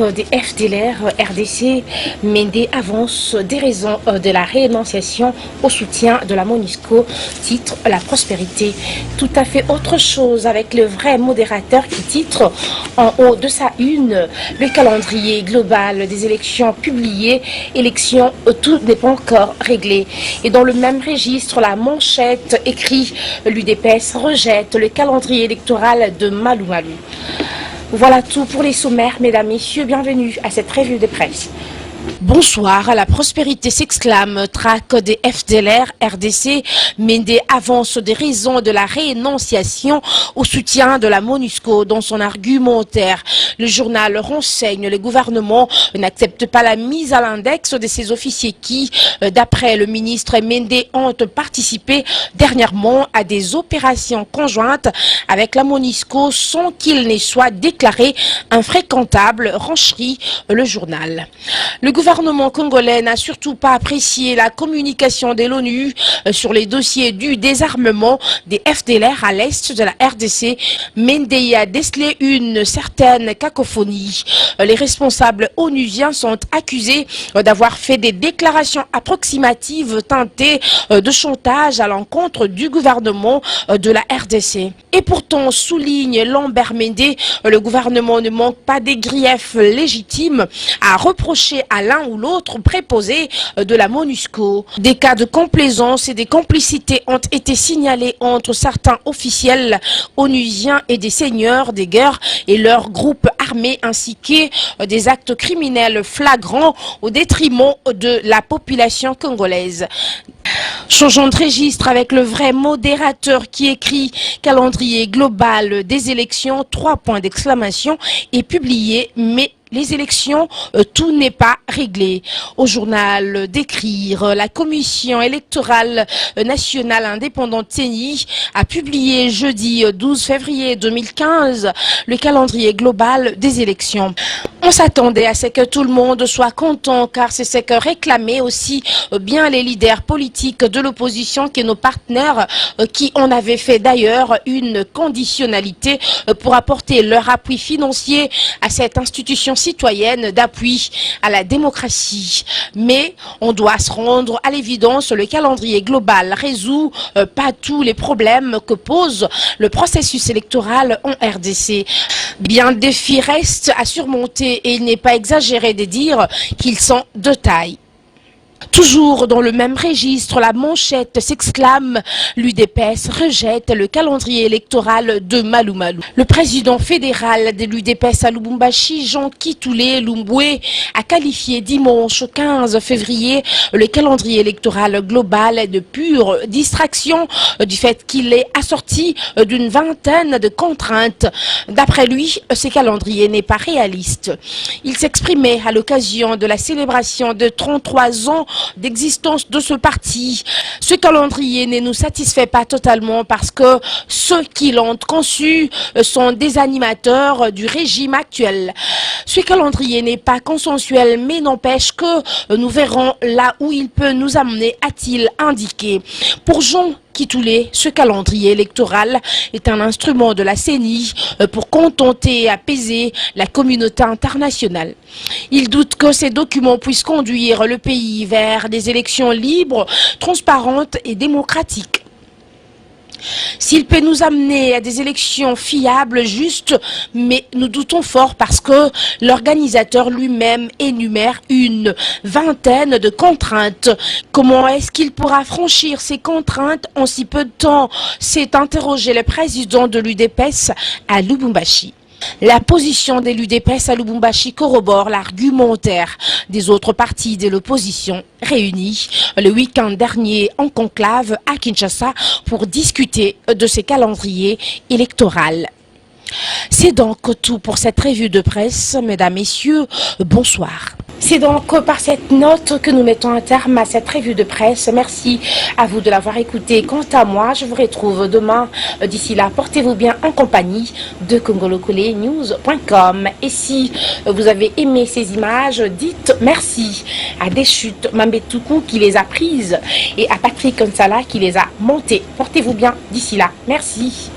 traque des FDLR RDC, Méndé avance des raisons de la réénonciation au soutien de la MONUSCO, titre La Prospérité. Tout à fait autre chose avec le vrai modérateur qui titre en haut de sa une le calendrier global des élections publiées, élections, tout n'est pas encore réglé. Et dans le même registre, la manchette écrit l'UDPS rejette le calendrier électoral de Malou Malou. Voilà tout pour les sommaires, mesdames, messieurs, bienvenue à cette revue de presse. Bonsoir, la prospérité s'exclame, traque des FDLR RDC, Méndé avance des raisons de la réénonciation au soutien de la MONUSCO dans son argumentaire. Le journal renseigne, le gouvernement n'accepte pas la mise à l'index de ces officiers qui, d'après le ministre Méndé, ont participé dernièrement à des opérations conjointes avec la MONUSCO sans qu'il ne soit déclaré infréquentable, renchérit le journal. Le gouvernement congolais n'a surtout pas apprécié la communication de l'ONU sur les dossiers du désarmement des FDLR à l'est de la RDC. Méndé a décelé une certaine cacophonie. Les responsables onusiens sont accusés d'avoir fait des déclarations approximatives teintées de chantage à l'encontre du gouvernement de la RDC. Et pourtant, souligne Lambert Méndé, le gouvernement ne manque pas des griefs légitimes à reprocher à l'un ou l'autre préposé de la MONUSCO. Des cas de complaisance et des complicités ont été signalés entre certains officiels onusiens et des seigneurs des guerres et leurs groupes armés, ainsi que des actes criminels flagrants au détriment de la population congolaise. Changeons de registre avec le vrai modérateur qui écrit calendrier global des élections, 3 points d'exclamation, et publié, mais les élections, tout n'est pas réglé. Au journal d'écrire, la Commission électorale nationale indépendante CENI a publié jeudi 12 février 2015 le calendrier global des élections. On s'attendait à ce que tout le monde soit content car c'est ce que réclamaient aussi bien les leaders politiques de l'opposition que nos partenaires qui en avaient fait d'ailleurs une conditionnalité pour apporter leur appui financier à cette institution citoyenne d'appui à la démocratie. Mais on doit se rendre à l'évidence, le calendrier global résout pas tous les problèmes que pose le processus électoral en RDC. Bien, défis restent à surmonter et il n'est pas exagéré de dire qu'ils sont de taille. Toujours dans le même registre, la manchette s'exclame, l'UDPS rejette le calendrier électoral de Malou Malou. Le président fédéral de l'UDPS à Lubumbashi, Jean Kitoulé Lumboué, a qualifié dimanche 15 février le calendrier électoral global de pure distraction du fait qu'il est assorti d'une vingtaine de contraintes. D'après lui, ce calendrier n'est pas réaliste. Il s'exprimait à l'occasion de la célébration de 33 ans d'existence de ce parti. Ce calendrier ne nous satisfait pas totalement parce que ceux qui l'ont conçu sont des animateurs du régime actuel. Ce calendrier n'est pas consensuel mais n'empêche que nous verrons là où il peut nous amener, a-t-il indiqué. Pour Jean Kitoulé, ce calendrier électoral est un instrument de la CENI pour contenter et apaiser la communauté internationale. Il doute que ces documents puissent conduire le pays vers des élections libres, transparentes et démocratiques. S'il peut nous amener à des élections fiables, justes, mais nous doutons fort parce que l'organisateur lui-même énumère une vingtaine de contraintes. Comment est-ce qu'il pourra franchir ces contraintes en si peu de temps? S'est interrogé le président de l'UDPS à Lubumbashi. La position de l'UDPS à Lubumbashi corrobore l'argumentaire des autres partis de l'opposition réunis le week-end dernier en conclave à Kinshasa pour discuter de ces calendriers électoraux. C'est donc tout pour cette revue de presse. Mesdames, Messieurs, bonsoir. C'est donc par cette note que nous mettons un terme à cette revue de presse. Merci à vous de l'avoir écouté. Quant à moi, je vous retrouve demain. D'ici là, portez-vous bien en compagnie de congolocolénews.com. Et si vous avez aimé ces images, dites merci à Deschutes Mambetoukou qui les a prises et à Patrick Nsala qui les a montées. Portez-vous bien d'ici là. Merci.